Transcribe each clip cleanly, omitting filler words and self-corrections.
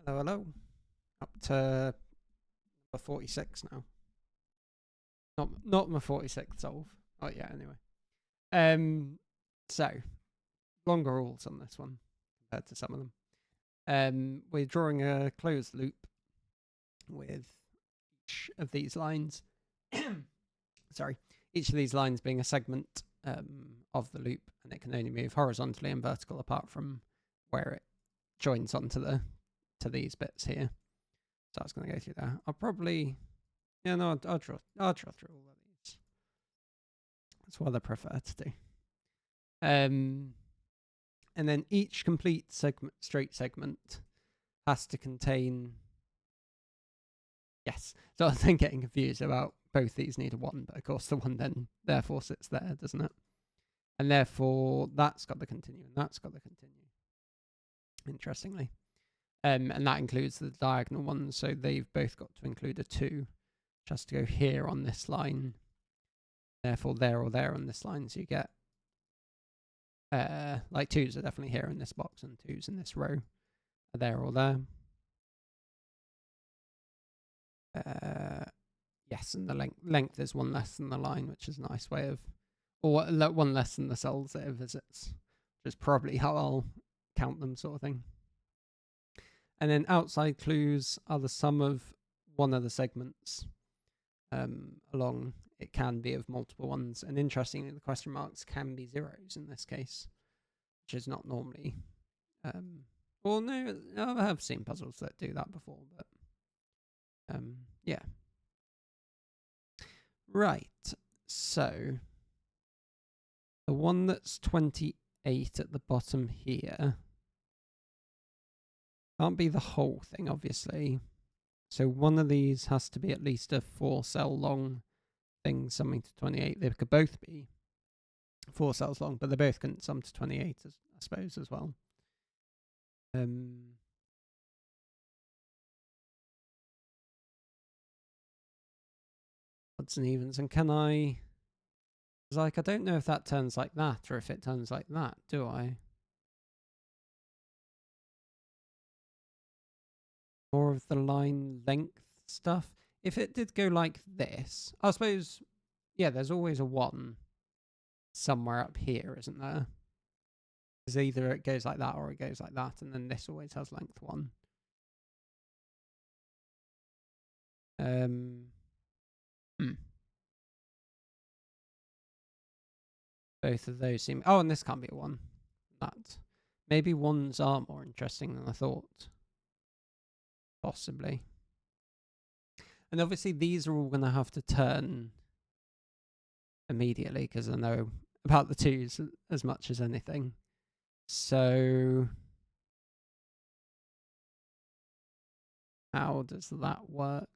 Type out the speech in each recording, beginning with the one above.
Hello. Up to number 46 now. Not my 46th solve. Oh yeah, anyway. So longer rules on this one compared to some of them. We're drawing a closed loop with each of these lines. Sorry, each of these lines being a segment of the loop, and it can only move horizontally and vertical apart from where it joins onto these bits here. So I was going to go through there. I'll probably, yeah, no, I'll draw through all of these. That's what I prefer to do. And then each complete straight segment has to contain. Yes, so I was then getting confused about both these need a 1, but of course the 1 then therefore sits there, doesn't it? And therefore that's got the continue and that's got the continue. Interestingly. And that includes the diagonal ones, so they've both got to include a 2, which has to go here on this line, therefore there or there on this line, so you get like 2s are definitely here in this box and 2s in this row are there or there. Yes, and the length is 1 less than the line, which is a nice way of, or 1 less than the cells that it visits, which is probably how I'll count them, sort of thing. And then outside clues are the sum of one of the segments along. It can be of multiple ones. And interestingly, the question marks can be zeros in this case, which is not normally. Well, no, I have seen puzzles that do that before, but yeah. Right, so the one that's 28 at the bottom here can't be the whole thing, obviously. So one of these has to be at least a 4-cell long thing summing to 28. They could both be 4 cells long, but they both can sum to 28, I suppose, as well. Odds and evens. And can I... Like, I don't know if that turns like that or if it turns like that, do I? More of the line length stuff. If it did go like this, I suppose, yeah, there's always a 1 somewhere up here, isn't there? Because either it goes like that or it goes like that, and then this always has length 1. Both of those seem... Oh, and this can't be a 1. That. Maybe 1s are more interesting than I thought. Possibly. And obviously these are all going to have to turn immediately because I know about the 2s as much as anything. So how does that work?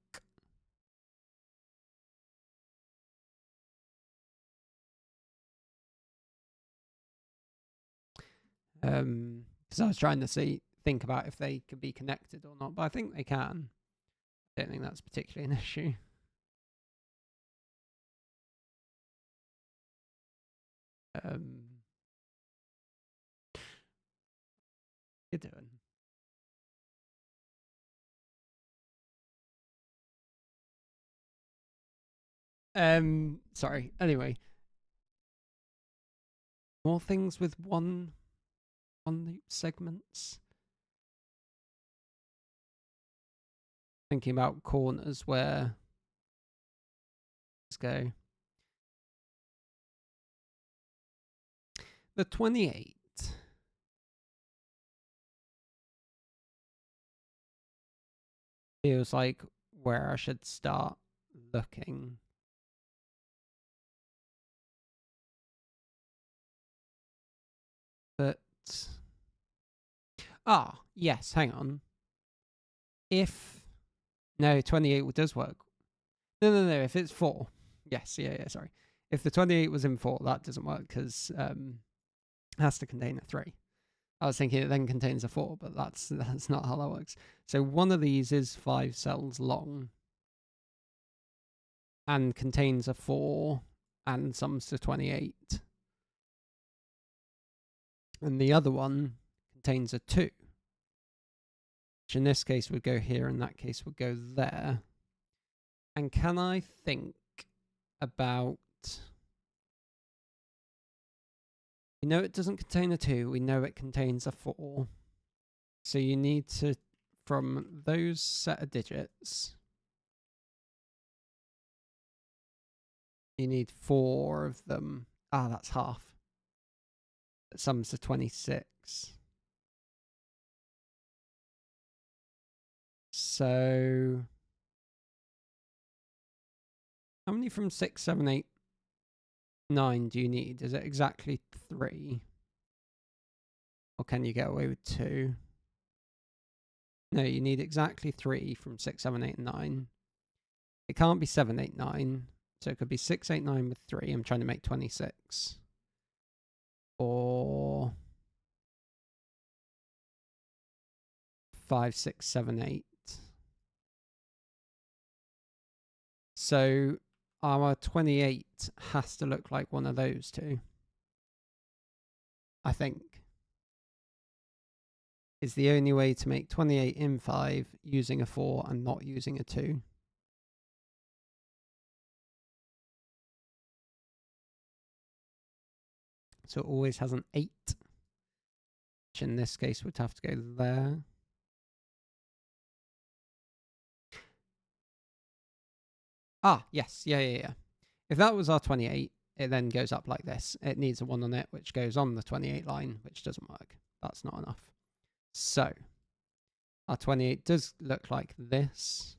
Because I was trying to think about if they could be connected or not, but I think they can. I don't think that's particularly an issue. You're doing. Sorry. Anyway, more things with one loop segments. Thinking about corners where. Let's go. The 28. Feels like where I should start looking. But yes, hang on. If no, 28 does work. No, if it's 4. Yes, yeah, sorry. If the 28 was in 4, that doesn't work because it has to contain a 3. I was thinking it then contains a 4, but that's not how that works. So one of these is 5 cells long and contains a 4 and sums to 28. And the other one contains a 2, which in this case would go here, in that case would go there. And can I think about... We know it doesn't contain a 2, we know it contains a 4. So you need to, from those set of digits, you need 4 of them. Ah, that's half. That sums to 26. So how many from 6, 7, 8, 9 do you need? Is it exactly 3? Or can you get away with 2? No, you need exactly 3 from 6, 7, 8, and 9. It can't be 7, 8, 9. So it could be 6, 8, 9 with 3. I'm trying to make 26. Or 5, 6, 7, 8. So our 28 has to look like one of those two. I think. Is the only way to make 28 in 5 using a 4 and not using a 2. So it always has an 8, which in this case would have to go there. Ah, yes, yeah. If that was our 28, it then goes up like this. It needs a 1 on it, which goes on the 28 line, which doesn't work. That's not enough. So our 28 does look like this,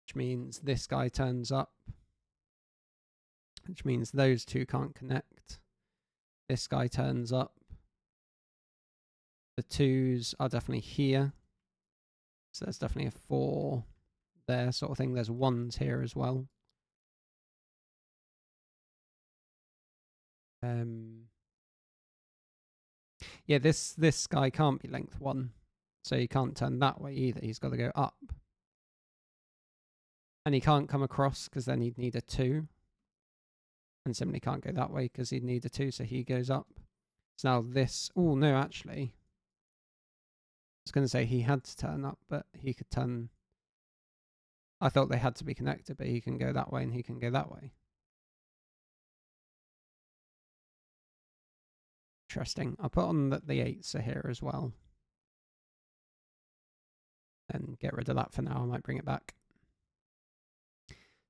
which means this guy turns up, which means those two can't connect. This guy turns up. The 2s are definitely here. So there's definitely a 4 there sort of thing. There's 1s here as well. Yeah, this guy can't be length 1. So he can't turn that way either. He's got to go up. And he can't come across because then he'd need a 2. And simply can't go that way because he'd need a 2, so he goes up. So now this... Oh, no, actually. I was going to say he had to turn up, but he could turn... I thought they had to be connected, but he can go that way and he can go that way. Interesting. I'll put on that the 8s are here as well. And get rid of that for now. I might bring it back.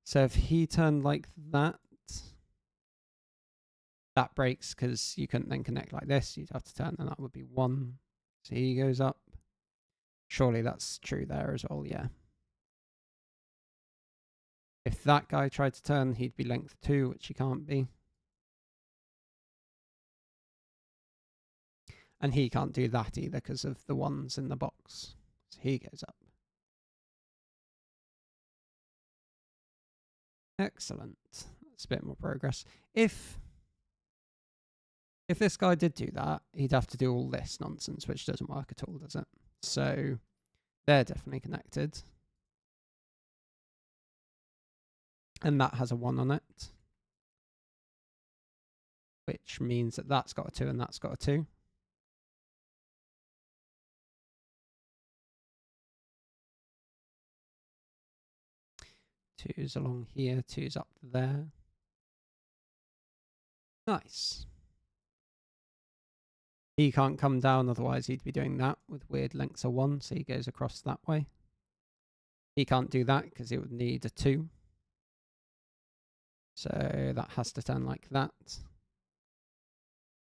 So if he turned like that, that breaks because you couldn't then connect like this. You'd have to turn, and that would be 1. So he goes up. Surely that's true there as well, yeah. If that guy tried to turn, he'd be length 2, which he can't be. And he can't do that either because of the 1s in the box. So he goes up. Excellent. That's a bit more progress. If this guy did do that, he'd have to do all this nonsense, which doesn't work at all, does it? So they're definitely connected. And that has a 1 on it. Which means that that's got a 2 and that's got a 2. Two's along here, 2's up there. Nice. He can't come down, otherwise he'd be doing that with weird lengths of 1, so he goes across that way. He can't do that because it would need a 2. So that has to turn like that.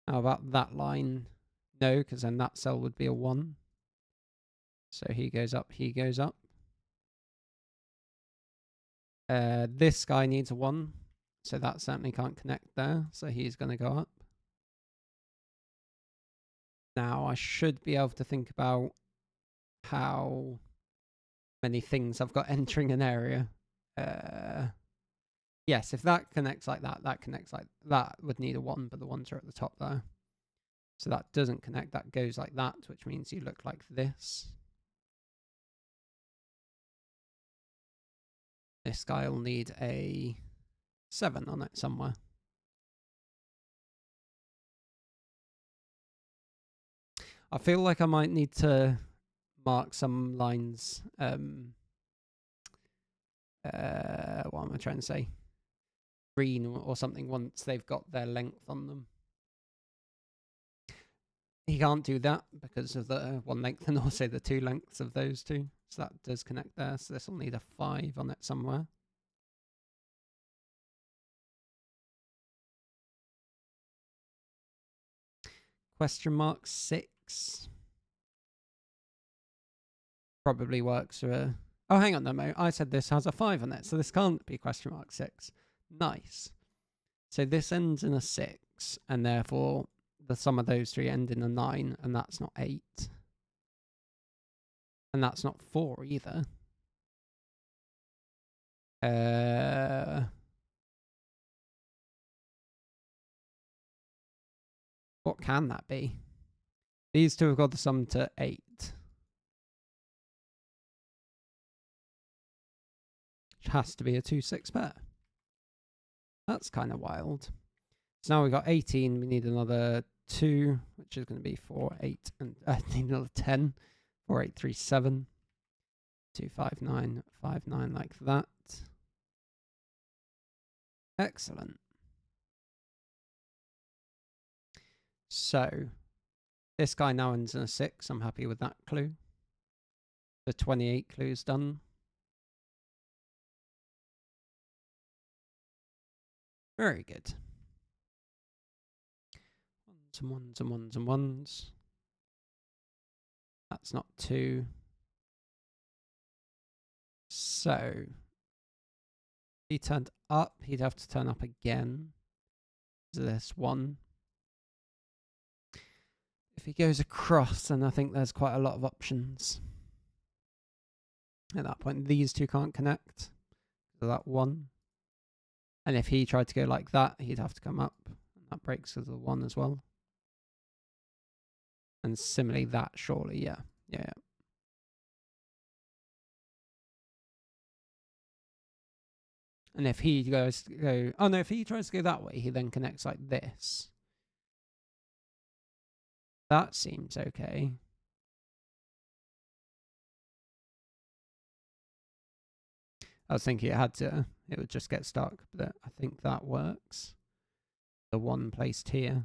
How about that line? No, because then that cell would be a 1. So he goes up, he goes up. This guy needs a 1, so that certainly can't connect there, so he's going to go up. Now, I should be able to think about how many things I've got entering an area. Yes, if that connects like that, that connects like that would need a 1, but the 1s are at the top there. So that doesn't connect, that goes like that, which means you look like this. This guy will need a 7 on it somewhere. I feel like I might need to mark some lines. What am I trying to say? Green or something once they've got their length on them. He can't do that because of the one length and also the two lengths of those two. So that does connect there. So this will need a 5 on it somewhere. Question mark 6. Probably works for a... Oh, hang on, no, I said this has a 5 on it, so this can't be question mark 6. Nice. So this ends in a 6, and therefore the sum of those three end in a 9, and that's not 8. And that's not 4 either. What can that be? These two have got the sum to 8. Which has to be a 2-6 pair. That's kind of wild. So now we've got 18. We need another 2, which is going to be 4, 8, and need another 10. 4, 8, 3, 7. 2, 5, 9, 5, 9, like that. Excellent. So this guy now ends in a 6. I'm happy with that clue. The 28 clue's done. Very good. Ones and ones and ones and ones. That's not 2. So he turned up. He'd have to turn up again. This 1. If he goes across, then I think there's quite a lot of options. At that point, these two can't connect. So that 1. And if he tried to go like that, he'd have to come up. And that breaks as a 1 as well. And similarly that, surely, yeah. Yeah. And if he goes to go... Oh, no, if he tries to go that way, he then connects like this. That seems okay. I was thinking it would just get stuck, but I think that works. The 1 placed here.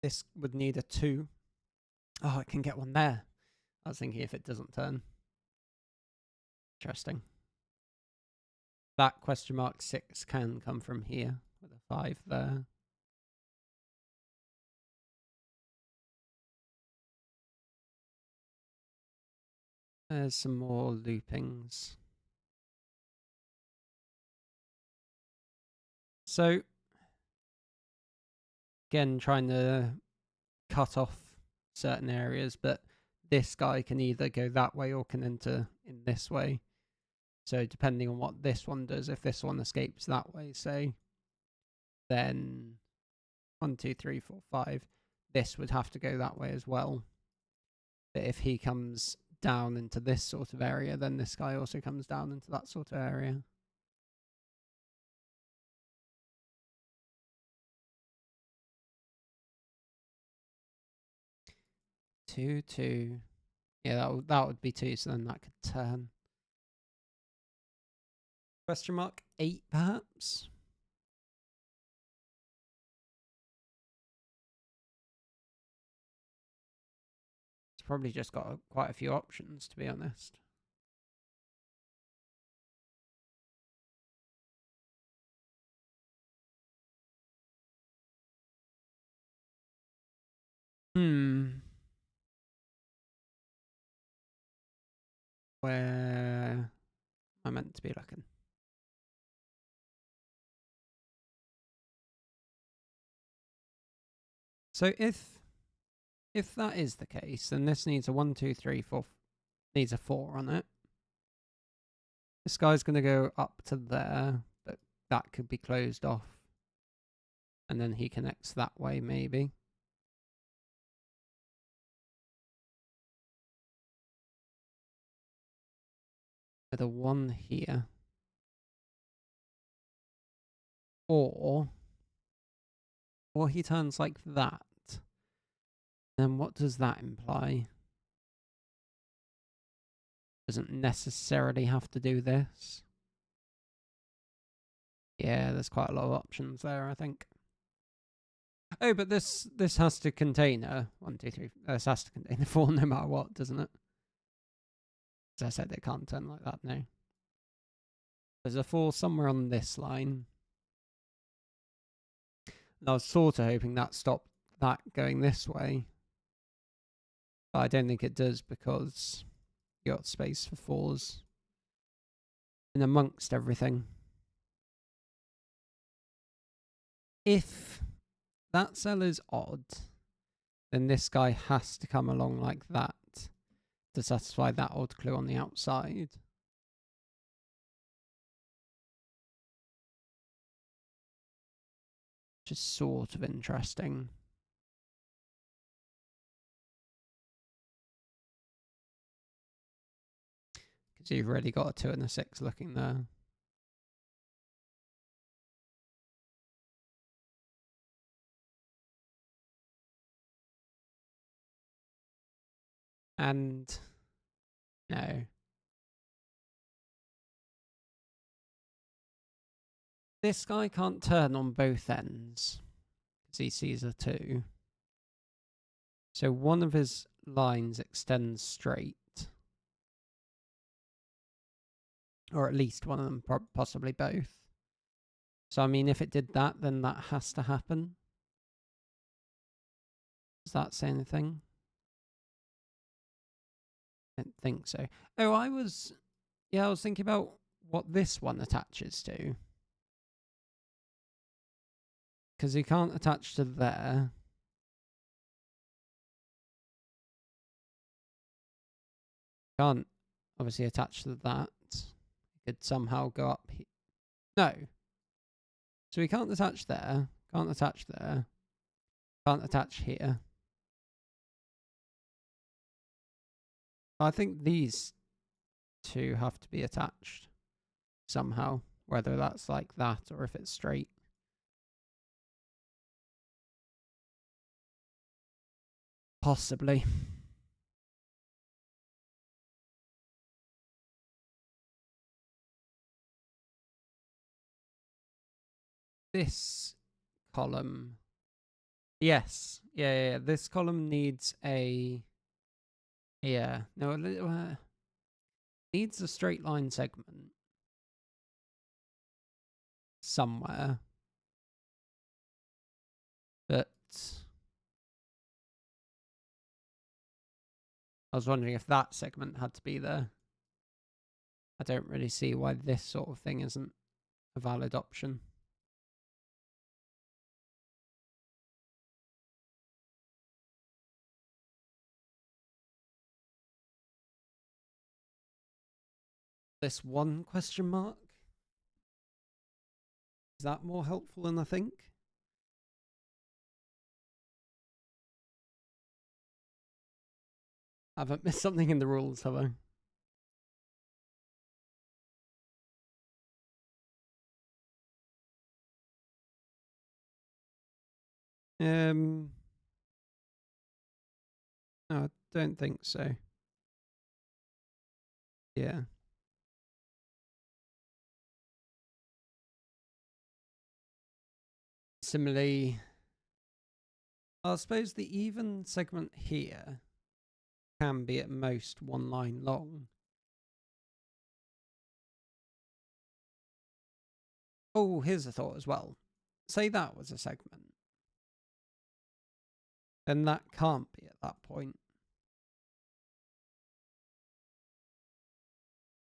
This would need a 2. Oh, it can get one there. I was thinking if it doesn't turn. Interesting. That question mark 6 can come from here with a 5 there. There's some more loopings. So, again, trying to cut off certain areas, but this guy can either go that way or can enter in this way. So depending on what this one does, if this one escapes that way, say, then 1, 2, 3, 4, 5, this would have to go that way as well. But if he comes down into this sort of area, then this guy also comes down into that sort of area. Two, 2. Yeah, that would be 2, so then that could turn. Question mark 8, perhaps? It's probably just got quite a few options, to be honest. Where am I meant to be looking? So if that is the case, then this needs a 1, 2, 3, 4, needs a 4 on it. This guy's going to go up to there, but that could be closed off. And then he connects that way, maybe. with a 1 here. Or he turns like that. Then what does that imply? Doesn't necessarily have to do this. Yeah, there's quite a lot of options there, I think. Oh, but this has to contain a 1, 2, 3. This has to contain a 4 no matter what, doesn't it? As I said, it can't turn like that now. There's a 4 somewhere on this line. And I was sort of hoping that stopped that going this way. But I don't think it does because you got space for 4s in amongst everything. If that cell is odd, then this guy has to come along like that to satisfy that odd clue on the outside. Which is sort of interesting. Because you've already got a 2 and a 6 looking there. And no. This guy can't turn on both ends because he sees a 2. So one of his lines extends straight. Or at least one of them, possibly both. So, I mean, if it did that, then that has to happen. Does that say anything? I don't think so. Oh, I was thinking about what this one attaches to. Because he can't attach to there. Can't obviously attach to that. He could somehow go up here. No. So he can't attach there. Can't attach there. Can't attach here. I think these 2 have to be attached somehow. Whether that's like that or if it's straight. Possibly. This column. Yes. Yeah. This column needs a... Yeah. No, needs a straight line segment. Somewhere. But... I was wondering if that segment had to be there. I don't really see why this sort of thing isn't a valid option. This 1 question mark? Is that more helpful than I think? I haven't missed something in the rules, have I? No, I don't think so. Yeah. Similarly, I suppose the even segment here can be at most 1 line long. Oh, here's a thought as well. Say that was a segment. Then that can't be at that point.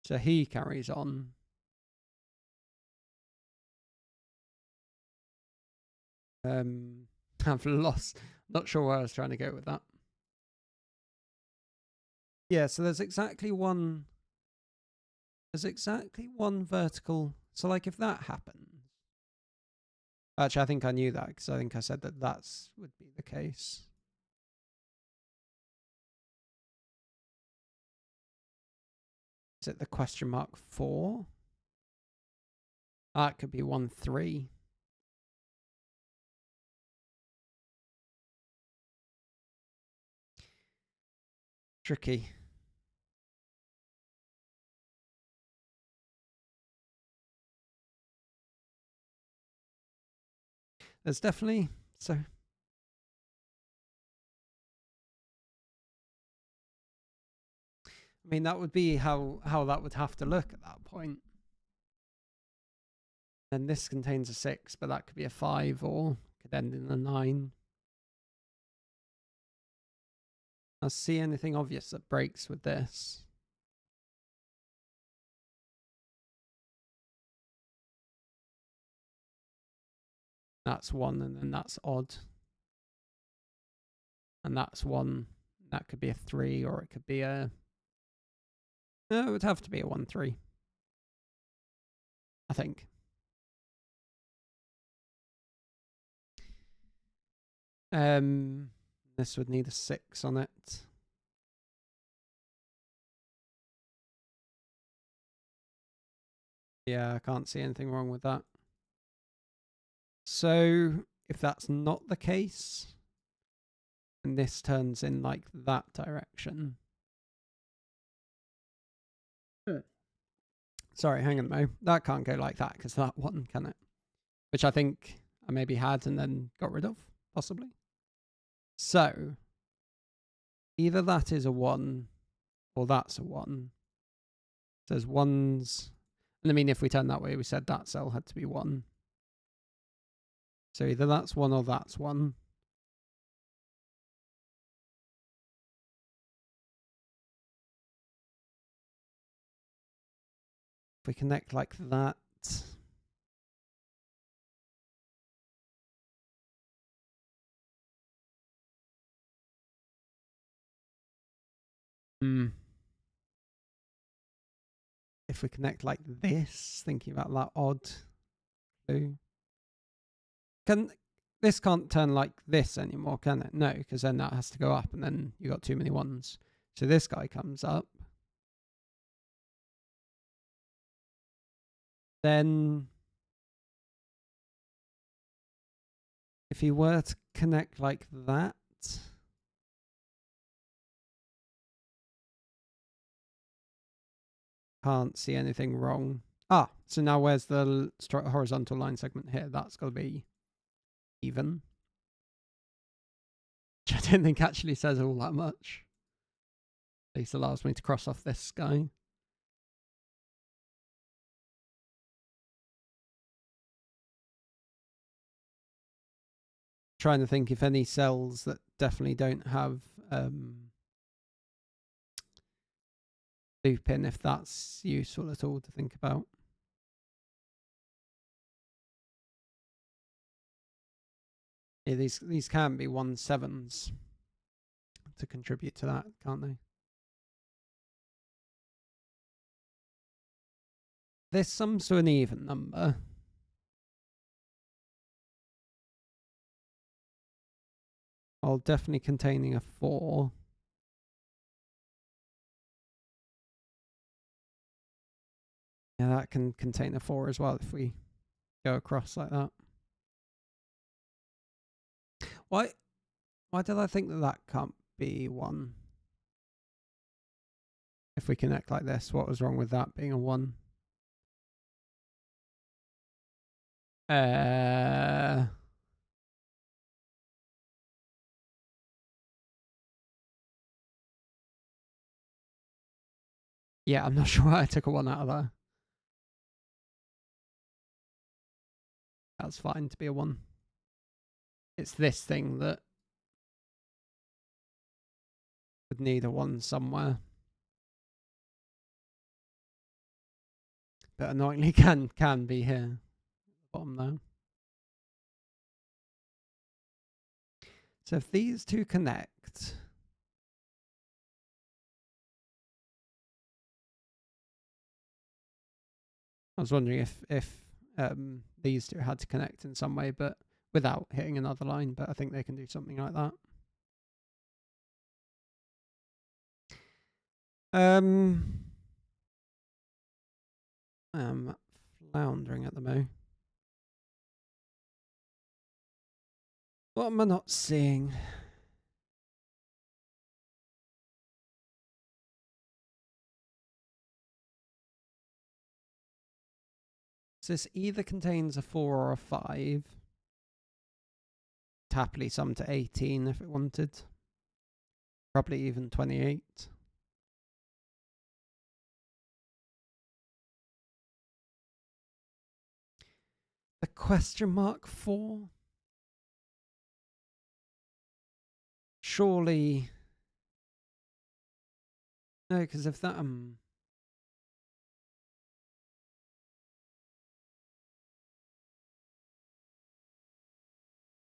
So he carries on. I've lost. Not sure where I was trying to go with that. Yeah, so there's exactly one. There's exactly 1 vertical. So, like, if that happens. Actually, I think I knew that because I think I said that would be the case. Is it the question mark 4? That could be 1, 3. Tricky. There's definitely so. I mean, that would be how that would have to look at that point. Then this contains a 6, but that could be a 5 or could end in a 9. I see anything obvious that breaks with this. That's 1, and then that's odd. And that's 1. That could be a 3, or it could be a... No, it would have to be a 1, 3. I think. This would need a 6 on it. Yeah, I can't see anything wrong with that. So if that's not the case, and this turns in like that direction. Sorry, hang on, Mo. That can't go like that because that one, can it? Which I think I maybe had and then got rid of, possibly. So either that is a 1 or that's a 1. There's 1s. And I mean, if we turn that way, we said that cell had to be 1. So either that's 1 or that's 1. If we connect like that. If we connect like this, thinking about that odd clue. This can't turn like this anymore, can it? No, because then that has to go up and then you got too many 1s. So this guy comes up. Then if he were to connect like that, can't see anything wrong. Ah, so now where's the horizontal line segment here? That's got to be even. Which I don't think actually says all that much. At least allows me to cross off this guy. Trying to think if any cells that definitely don't have loop in, if that's useful at all to think about. Yeah, these can be 1/7s to contribute to that, can't they? This sums to an even number. While definitely containing a 4. Yeah, that can contain a 4 as well if we go across like that. Why did I think that can't be 1? If we connect like this, what was wrong with that being a 1? Yeah, I'm not sure why I took a 1 out of there. That's fine to be a 1. It's this thing that would need a 1 somewhere. But annoyingly can be here. Bottom though. So if these two connect, I was wondering if these two had to connect in some way, but without hitting another line. But I think they can do something like that. am floundering at the moment. What am I not seeing? So this either contains a 4 or a 5. Happily sum to 18 if it wanted. Probably even 28. The question mark 4? Surely... No, because if that...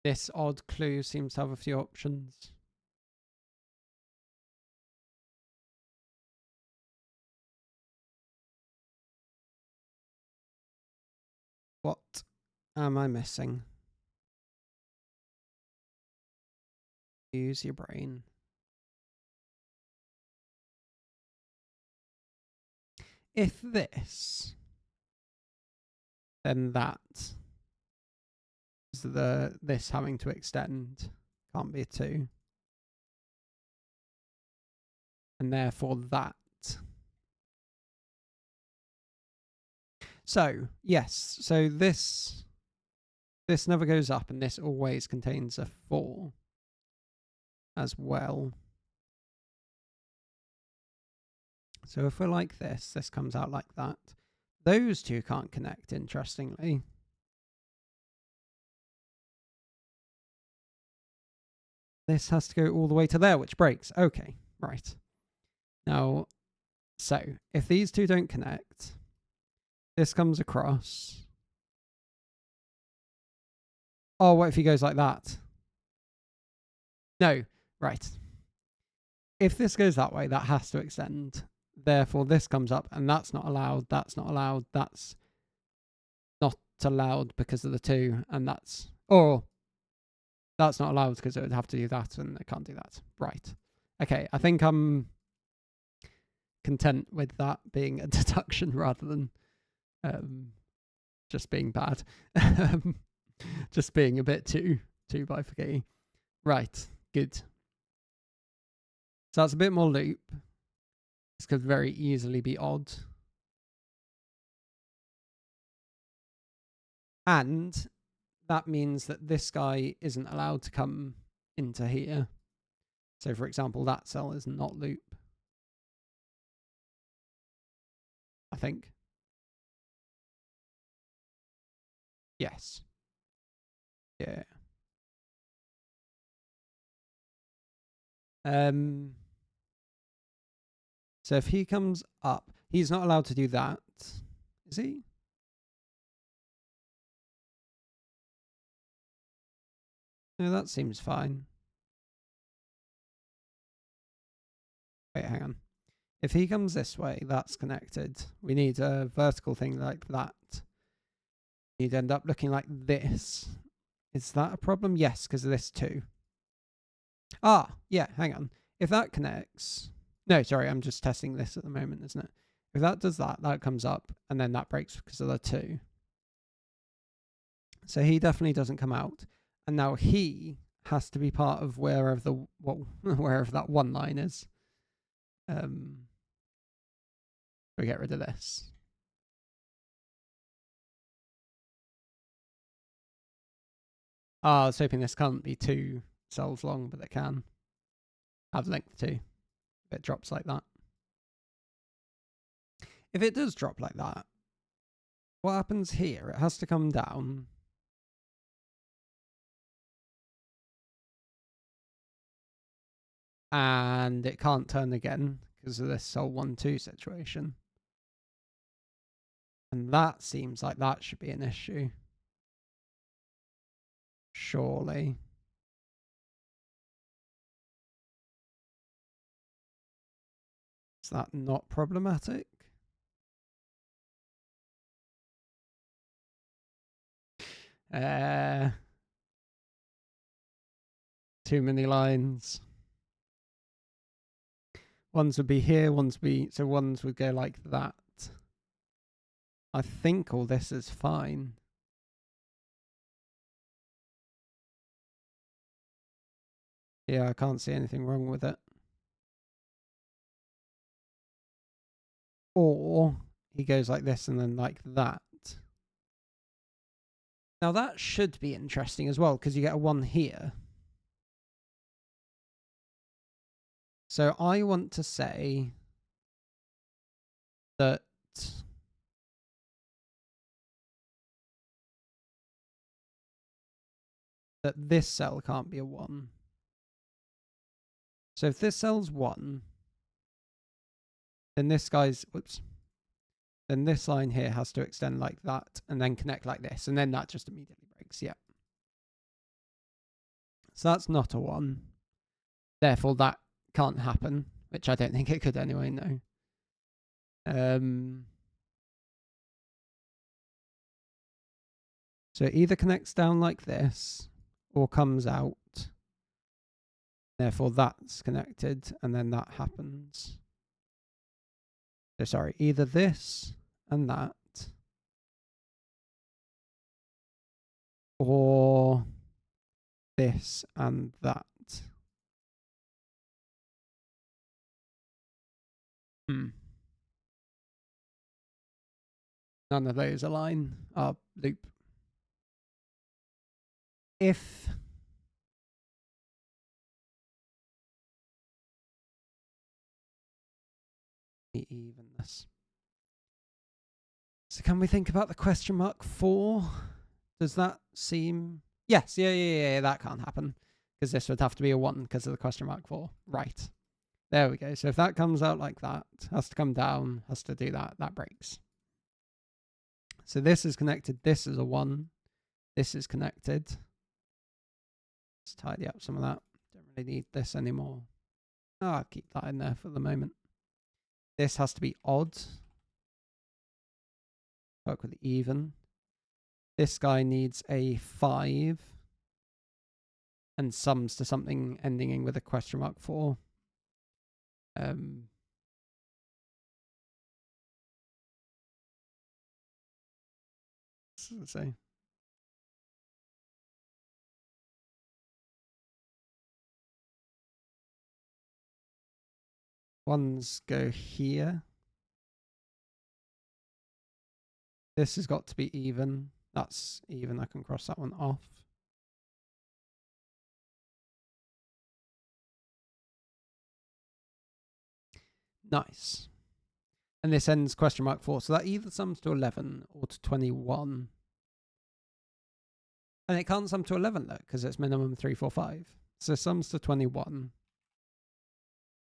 This odd clue seems to have a few options. What am I missing? Use your brain. If this, then that. So this having to extend can't be a 2. And therefore that. So, yes. So this never goes up and this always contains a 4 as well. So if we're like this comes out like that. Those two can't connect, interestingly. This has to go all the way to there, which breaks. Okay, right. Now, so if these two don't connect, this comes across. Oh, what if he goes like that? No, right. If this goes that way, that has to extend. Therefore, this comes up, and that's not allowed, that's not allowed, that's not allowed because of the 2, and that's... Or that's not allowed because it would have to do that, and it can't do that. Right. Okay, I think I'm content with that being a deduction rather than just being bad. Just being a bit too bifurcating. Right, good. So that's a bit more loop. This could very easily be odd. And that means that this guy isn't allowed to come into here. So for example, that cell is not loop. I think. Yes. Yeah. So if he comes up, he's not allowed to do that. Is he? No, that seems fine. Wait, hang on. If he comes this way, that's connected. We need a vertical thing like that. You'd end up looking like this. Is that a problem? Yes, because of this too. Ah, yeah, hang on. If that connects... No, sorry, I'm just testing this at the moment, isn't it? If that does that, that comes up, and then that breaks because of the 2. So he definitely doesn't come out. And now he has to be part of wherever the wherever that one line is. We get rid of this. I was hoping this can't be 2 cells long, but it can. Have length 2. If it drops like that. If it does drop like that, what happens here? It has to come down. And it can't turn again because of this cell 1-2 situation. And that seems like that should be an issue. Surely. Is that not problematic? Too many lines. Ones would be here, ones would be... So ones would go like that. I think all this is fine. Yeah, I can't see anything wrong with it. Or he goes like this and then like that. Now that should be interesting as well, because you get a 1 here. So I want to say that this cell can't be a 1. So if this cell's 1, then this guy's, whoops, then this line here has to extend like that and then connect like this, and then that just immediately breaks. Yeah. So that's not a 1. Therefore, that can't happen, which I don't think it could anyway, no. So it either connects down like this or comes out. Therefore, that's connected, and then that happens. So sorry, either this and that, or this and that. None of those align our loop. If even this. So can we think about the question mark 4? Does that seem... Yes, yeah, that can't happen. Because this would have to be a 1 because of the question mark 4. Right. There we go. So if that comes out like that, has to come down, has to do that, that breaks. So this is connected, this is a 1. This is connected. Let's tidy up some of that. Don't really need this anymore. Oh, I'll keep that in there for the moment. This has to be odd. Work with even. This guy needs a 5 and sums to something ending with a question mark 4. Let's say. Ones go here. This has got to be even. That's even. I can cross that one off. Nice. And this ends question mark 4. So that either sums to 11 or to 21. And it can't sum to 11 though, because it's minimum 3, 4, 5. So sums to 21.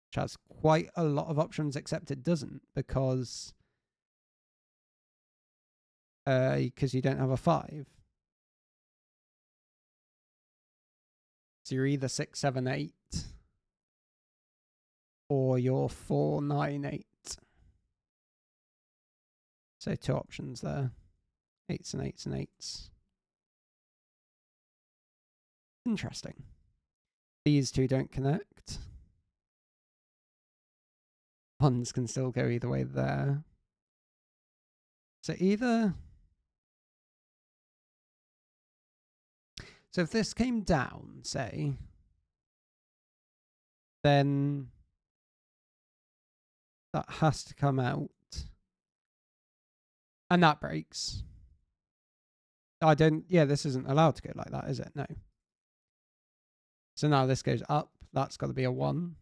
Which has quite a lot of options, except it doesn't, because you don't have a 5. So you're either 6, 7, 8, or you're 4, 9, 8. So 2 options there. 8s and 8s and 8s. Interesting. These 2 don't connect. 1s can still go either way there. So either... So if this came down, say, then that has to come out. And that breaks. This isn't allowed to go like that, is it? No. So now this goes up. That's got to be a 1.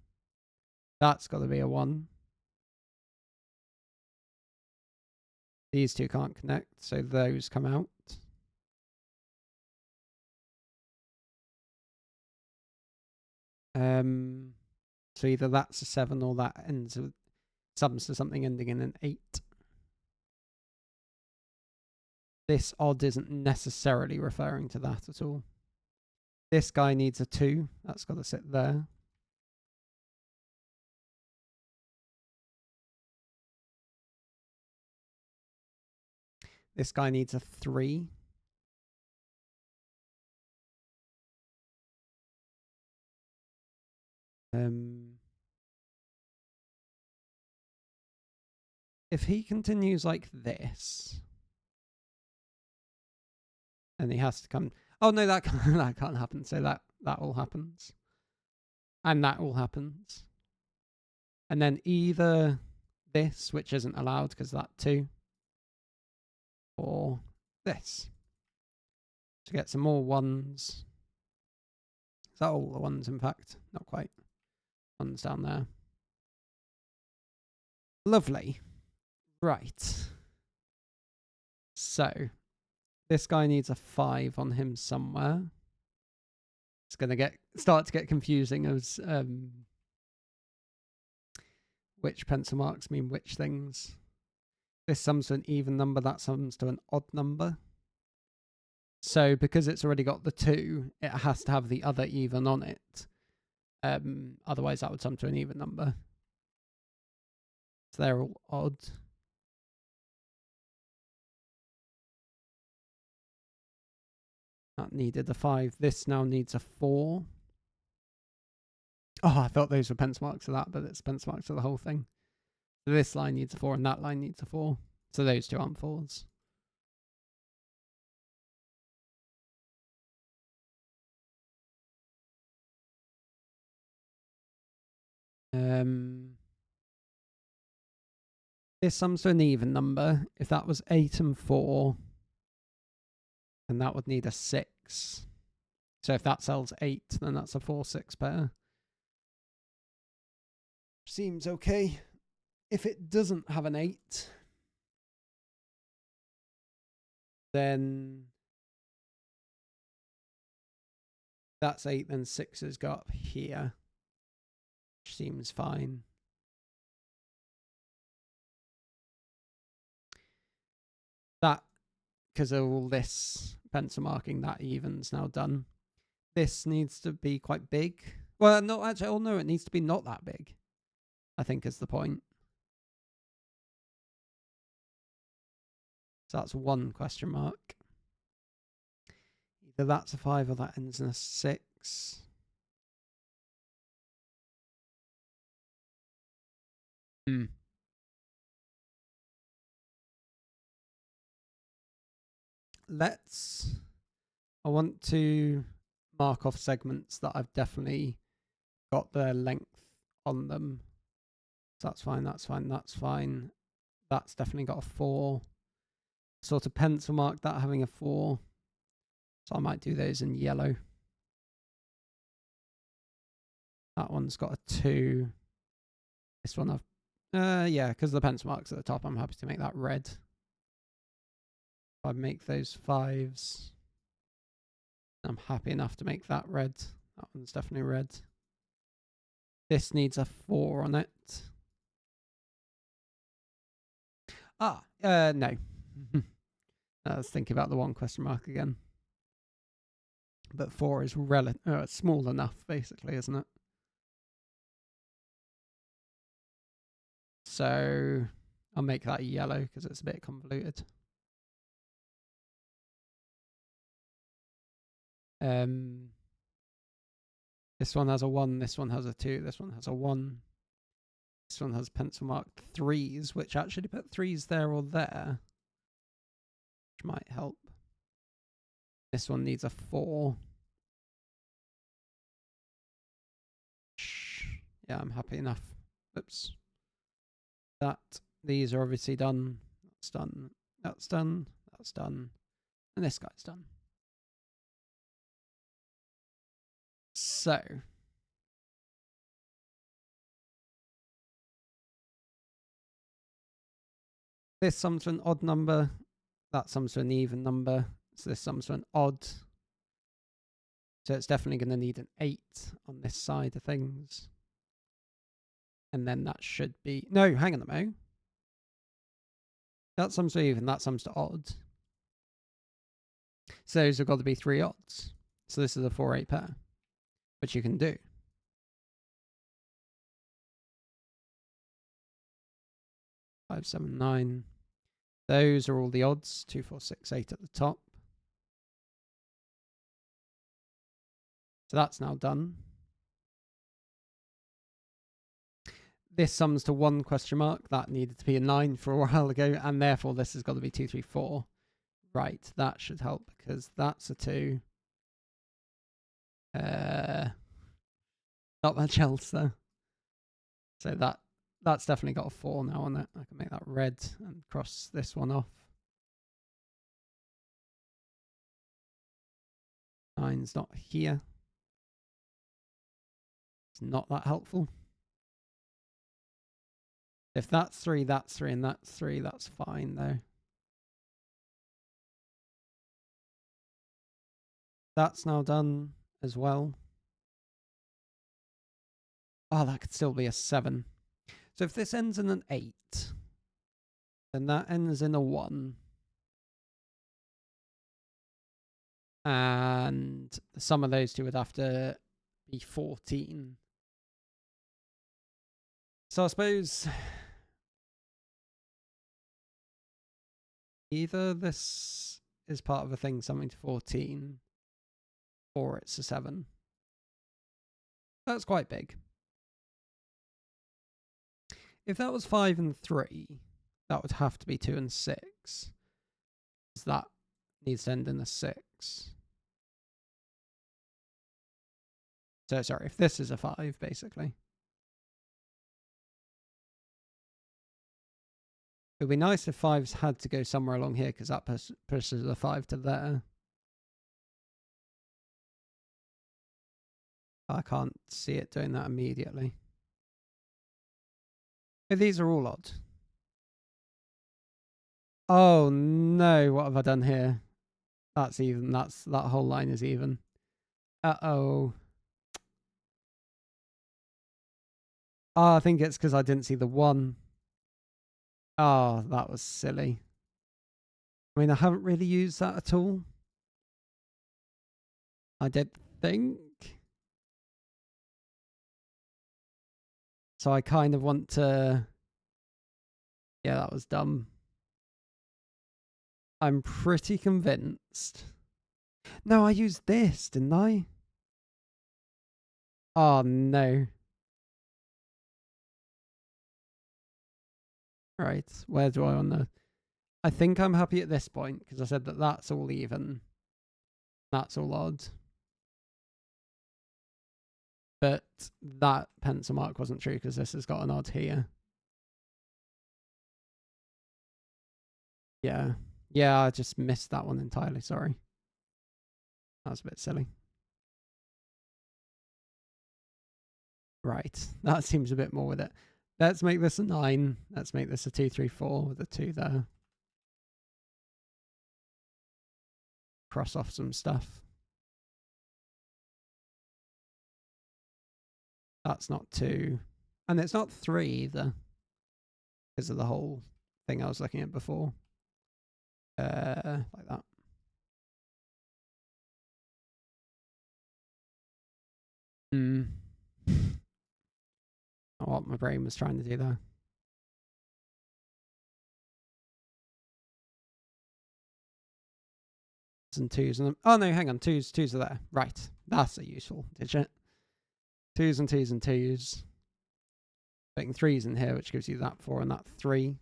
That's got to be a 1. These 2 can't connect, so those come out. So either that's a 7 or that ends with sums to something ending in an 8. This odd isn't necessarily referring to that at all. This guy needs a 2. That's got to sit there. This guy needs a 3. If he continues like this, And he has to come. Oh no, that can't happen. So that all happens, and that all happens, and then either this, which isn't allowed because that too, or this to get some more ones. Is that all the ones? In fact, not quite. Ones down there. Lovely. Right. So this guy needs a 5 on him somewhere. It's going to start to get confusing as which pencil marks mean which things. This sums to an even number, that sums to an odd number. So because it's already got the 2, it has to have the other even on it. Otherwise that would sum to an even number. So they're all odd. That needed a 5. This now needs a 4. Oh, I thought those were pencil marks of that, but it's pencil marks of the whole thing. So this line needs a 4 and that line needs a 4. So those two aren't 4s. This sums to an even number. If that was 8 and 4, then that would need a 6. So if that sells 8, then that's a 4-6 pair. Seems okay. If it doesn't have an 8, then that's 8, then 6's go up here. Which seems fine. That, because of all this pencil marking, that even's now done. This needs to be quite big. Well, no, actually, oh no, it needs to be not that big, I think is the point. So that's 1 question mark. Either that's a 5 or that ends in a 6. I want to mark off segments that I've definitely got the length on them. So that's fine, that's fine, that's fine. That's definitely got a 4. Sort of pencil mark that having a 4. So I might do those in yellow. That one's got a 2. This one yeah, because the pencil marks at the top, I'm happy to make that red. If I make those 5s, I'm happy enough to make that red. That one's definitely red. This needs a 4 on it. No. I was thinking about the 1 question mark again. But 4 is small enough, basically, isn't it? So I'll make that yellow because it's a bit convoluted. This one has a 1, this one has a 2, this one has a 1. This one has pencil marked 3s, which actually put 3s there or there, which might help. This one needs a 4. Yeah, I'm happy enough. Oops. These are obviously done. That's done. That's done. That's done. And this guy's done. So this sums to an odd number. That sums to an even number. So this sums to an odd. So it's definitely going to need an 8 on this side of things. And then that should be... No, hang on a moment. That sums to even, that sums to odd. So those have got to be 3 odds. So this is a 4-8 pair, which you can do. Five, 7, 9. Those are all the odds. 2, 4, 6, 8 at the top. So that's now done. This sums to 1 question mark. That needed to be a 9 for a while ago, and therefore this has got to be 2, 3, 4. Right, that should help because that's a 2. Not much else though. So that's definitely got a 4 now on it. I can make that red and cross this one off. 9's not here. It's not that helpful. If that's 3, and that's 3, that's fine though. That's now done as well. Oh, that could still be a 7. So if this ends in an 8, then that ends in a 1. And the sum of those two would have to be 14. So I suppose either this is part of a thing something to 14, or it's a 7. That's quite big. If that was 5 and 3, that would have to be 2 and 6. So that needs to end in a 6. So sorry, if this is a 5, basically. It would be nice if 5s had to go somewhere along here because that pushes the 5 to there. I can't see it doing that immediately. But these are all odd. Oh no, what have I done here? That's even. That whole line is even. Uh-oh. Oh, I think it's because I didn't see the 1. Oh, that was silly. I mean, I haven't really used that at all. I did think. So I kind of want to... Yeah, that was dumb. I'm pretty convinced. No, I used this, didn't I? Oh, no. Right, where do I want to... I think I'm happy at this point, because I said that that's all even. That's all odd. But that pencil mark wasn't true, because this has got an odd here. Yeah. Yeah, I just missed that one entirely, sorry. That was a bit silly. Right, that seems a bit more with it. Let's make this a 9. Let's make this a 2, 3, 4 with a 2 there. Cross off some stuff. That's not 2. And it's not 3 either. Because of the whole thing I was looking at before. Like that. What my brain was trying to do there. And 2s and oh no, hang on, 2s are there. Right, that's a useful digit. 2s and 2s and 2s. Putting 3s in here, which gives you that 4 and that 3.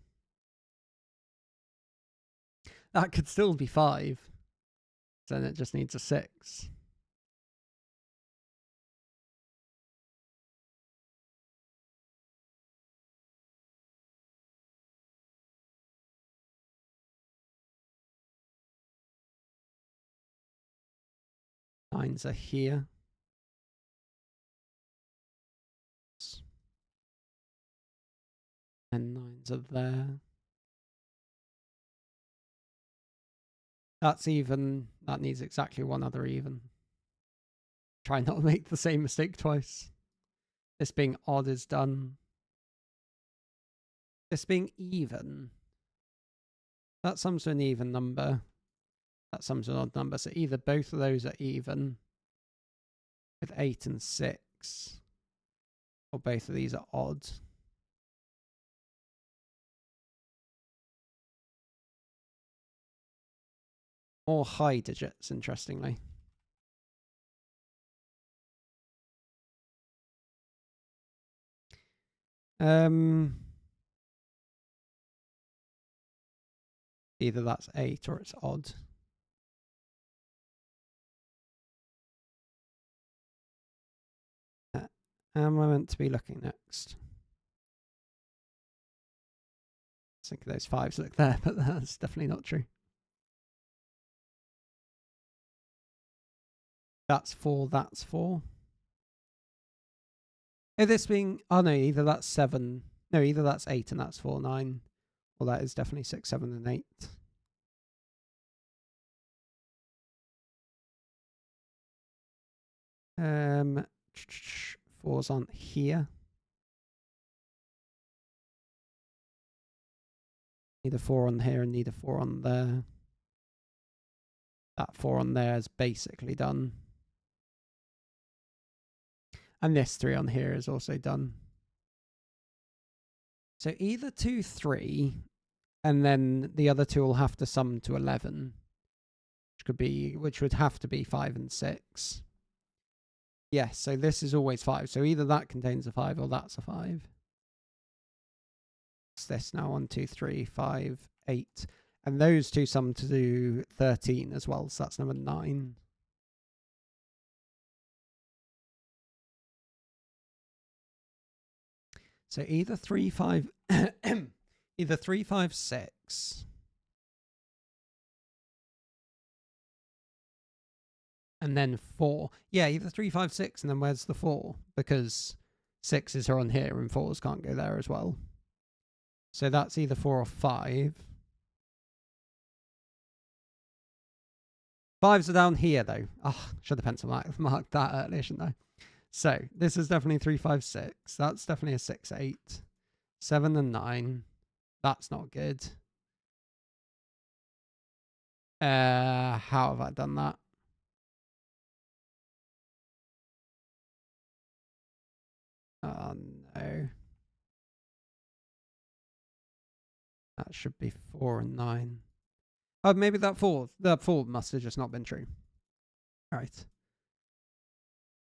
That could still be 5. So then it just needs a 6. Nines are here. And 9s are there. That's even. That needs exactly one other even. Try not to make the same mistake twice. This being odd is done. This being even. That sums to an even number. That sums to an odd number. So either both of those are even with 8 and 6. Or both of these are odd. Or high digits, interestingly. Either that's 8 or it's odd. Am I meant to be looking next? I think those 5s look there, but that's definitely not true. That's 4, that's 4. Oh, this being... Oh, no, either that's 7... No, either that's 8 and that's 4, 9. Well, that is definitely 6, 7, and 8. Fours on here. Need a 4 on here and need a 4 on there. That 4 on there is basically done. And this 3 on here is also done. So either 2, 3, and then the other 2 will have to sum to 11, which would have to be 5 and 6. Yes, so this is always 5. So either that contains a 5 or that's a 5. What's this now? 1, 2, 3, 5, 8. And those 2 sum to do 13 as well. So that's number 9. So either 3, 5, either 3, 5, 6. And then 4. Yeah, either 3, 5, 6, and then where's the 4? Because 6s are on here and 4s can't go there as well. So that's either 4 or 5. 5s are down here, though. Oh, should have pencil marked that earlier, shouldn't I? So this is definitely 3, 5, 6. That's definitely a 6, 8. 7 and 9. That's not good. How have I done that? Oh, no. That should be 4 and 9. Oh, maybe that 4 must have just not been true. All right.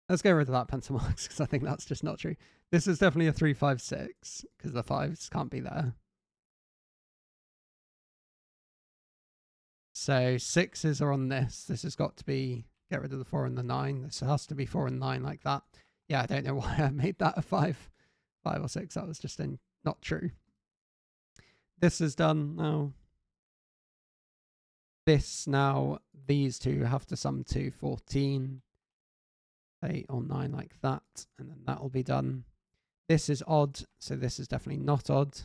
Let's get rid of that pencil marks because I think that's just not true. This is definitely a 3, 5, 6 because the 5s can't be there. So 6s are on this. This has got to be, get rid of the 4 and the 9. This has to be 4 and 9 like that. Yeah, I don't know why I made that a 5 or 6. That was just not true. This is done now. This now, these 2 have to sum to 14. 8 or 9 like that, and then that will be done. This is odd, so this is definitely not odd.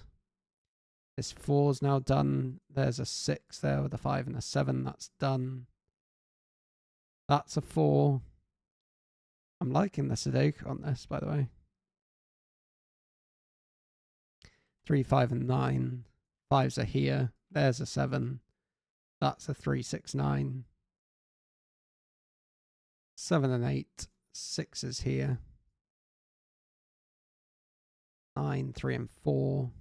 This 4 is now done. There's a 6 there with a 5 and a 7. That's done. That's a 4. I'm liking the Sudoku on this, by the way. 3, 5, and 9. 5s are here. There's a 7. That's a 3, 6, 9. 7 and 8. 6 is here. 9, 3, and 4.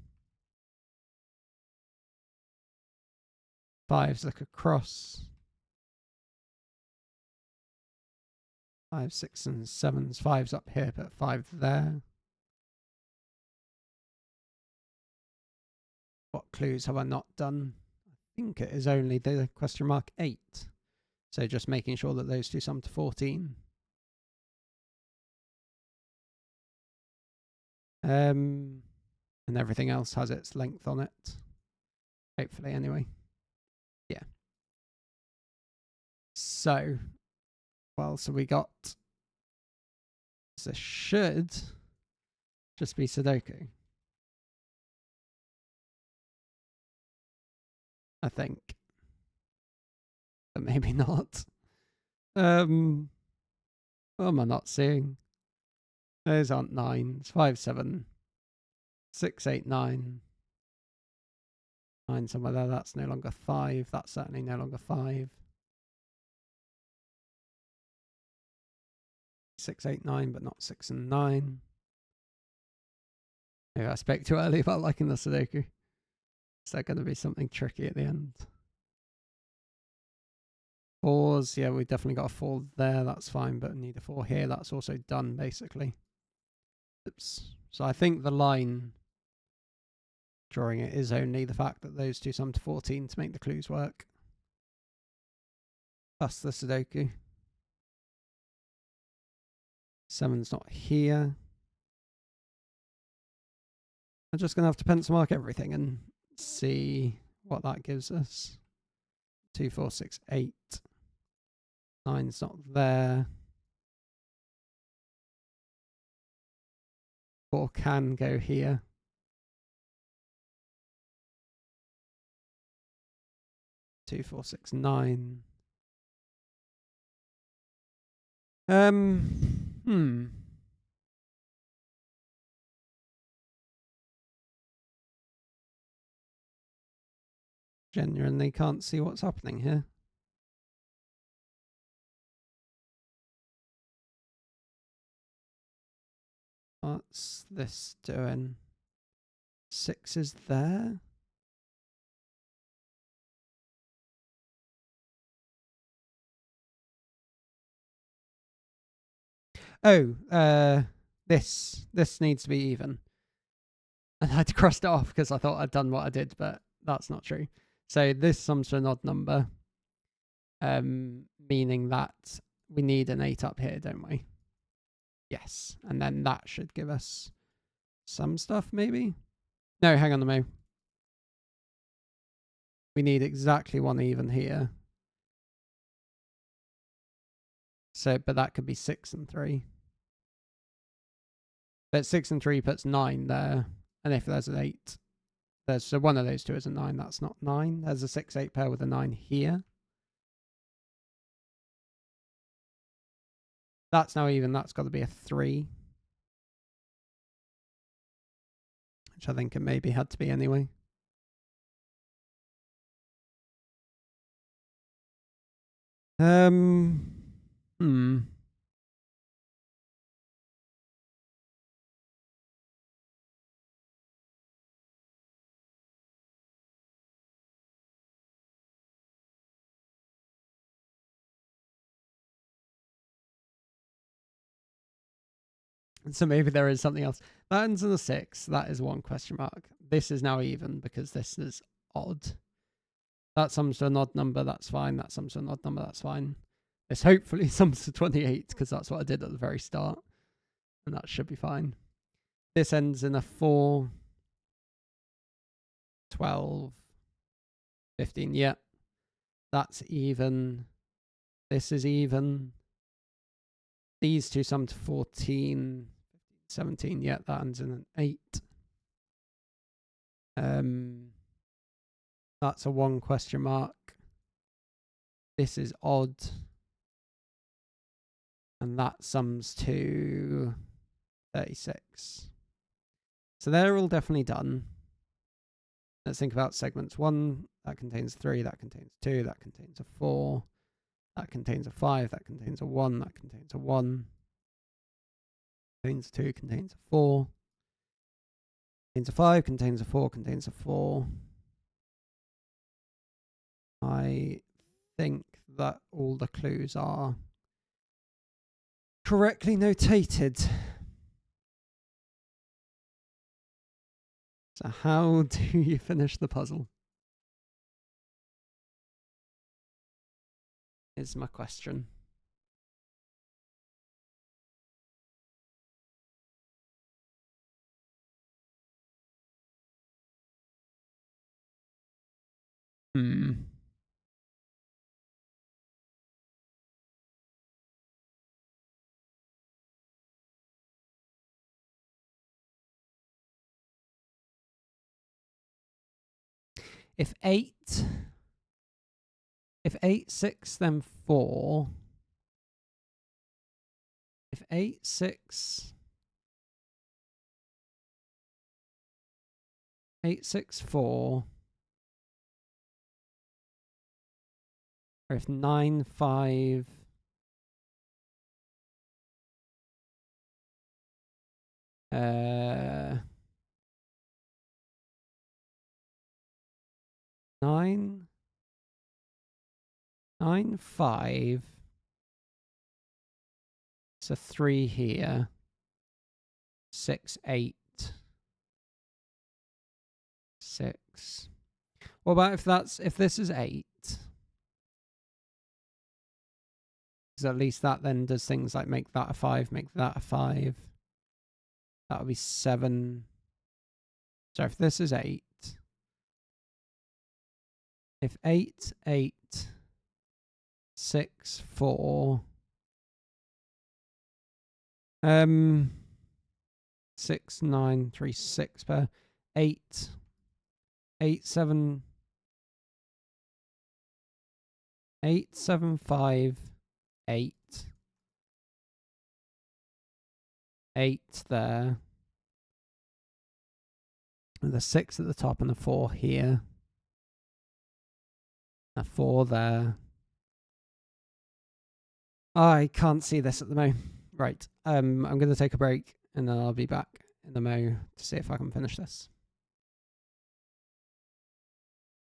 5s look across. 5, 6, and 7s. 5's up here, but 5 there. What clues have I not done? I think it is only the question mark 8. So just making sure that those 2 sum to 14. And everything else has its length on it. Hopefully, anyway. Yeah. So, well, so we got... This should just be Sudoku. I think. But maybe not. What am I not seeing? Those aren't 9s. 5, 7. 6, 8, 9. 9 somewhere there. That's no longer 5. That's certainly no longer 5. 6, 8, 9, but not 6 and 9. Maybe I spoke too early about liking the Sudoku. Is there going to be something tricky at the end? 4s, yeah, we definitely got a 4 there. That's fine, but we need a 4 here. That's also done, basically. Oops. So I think the line drawing it is only the fact that those two sum to 14 to make the clues work. Plus the Sudoku. 7's not here. I'm just going to have to pencil mark everything and see what that gives us. 2, 4, 6, 8. 9's not there. 4 can go here. 2, 4, 6, 9. Genuinely can't see what's happening here. What's this doing? 6 is there. Oh, this needs to be even. And I had to cross it off because I thought I'd done what I did, but that's not true. So this sums to an odd number, meaning that we need an 8 up here, don't we? Yes, and then that should give us some stuff, maybe? No, hang on a moment. We need exactly 1 even here. So, but that could be 6 and 3. But 6 and 3 puts 9 there. And if there's an 8, so one of those two is a 9. That's not 9. There's a 6-8 pair with a 9 here. That's now even. That's got to be a 3. Which I think it maybe had to be anyway. So maybe there is something else. That ends in a 6. That is 1 question mark. This is now even because this is odd. That sums to an odd number. That's fine. That sums to an odd number. That's fine. This hopefully sums to 28 because that's what I did at the very start. And that should be fine. This ends in a 4, 12, 15. Yeah. That's even. This is even. These two sum to 14, 17. Yeah, that ends in an 8. That's a 1 question mark. This is odd. And that sums to 36. So they're all definitely done. Let's think about segments. 1, that contains 3, that contains 2, that contains a 4, that contains a 5, that contains a 1, that contains a 1, contains a 2, contains a 4, contains a 5, contains a 4, contains a 4. I think that all the clues are correctly notated. So how do you finish the puzzle? Is my question. If 8, 6, then 4. If 8, 6, 8, 6, 4. Or if 9, 5. Nine, 5. It's a 3 here. 6, 8. 6. What about if this is 8? Because at least that then does things like make that a 5, make that a 5. That would be 7. So if this is 8, if 8, 8, 6, 4, 6, 9, 3, 6 per 8, 8, 7, 8, 7, 5, 8, 8 there, and the 6 at the top and the 4 here, a 4 there. I can't see this at the moment. Right, I'm going to take a break and then I'll be back in the mo to see if I can finish this.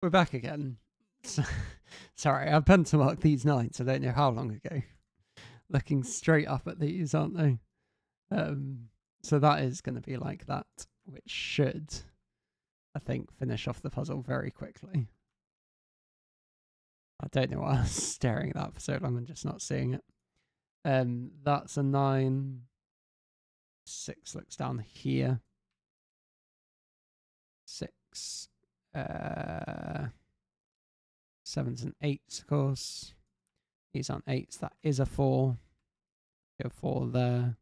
We're back again. Sorry, I've pencil marked these 9s. I don't know how long ago. Looking straight up at these, aren't they? So that is going to be like that, which should, I think, finish off the puzzle very quickly. I don't know why I was staring at that for so long and just not seeing it. That's a 9. 6 looks down here. 6. 7s and 8s, of course. These aren't 8s. That is a 4. Go 4 there.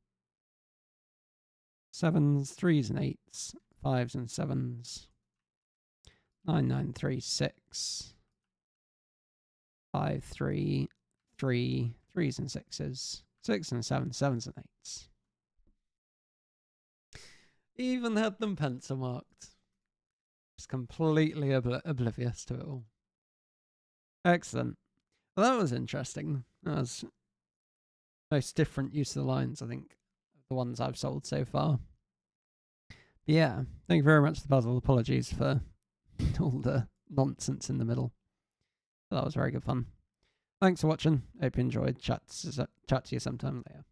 7s, 3s and 8s. 5s and 7s. 9, 9, 3, 6. 5, 3, 3, 3s and 6s. 6 and 7, 7s and 8s. Even had them pencil marked. Just completely oblivious to it all. Excellent. Well, that was interesting. That was most different use of the lines, I think, the ones I've solved so far. But yeah, thank you very much for the puzzle. Apologies for all the nonsense in the middle. But that was very good fun. Thanks for watching. Hope you enjoyed. Chat to you sometime later.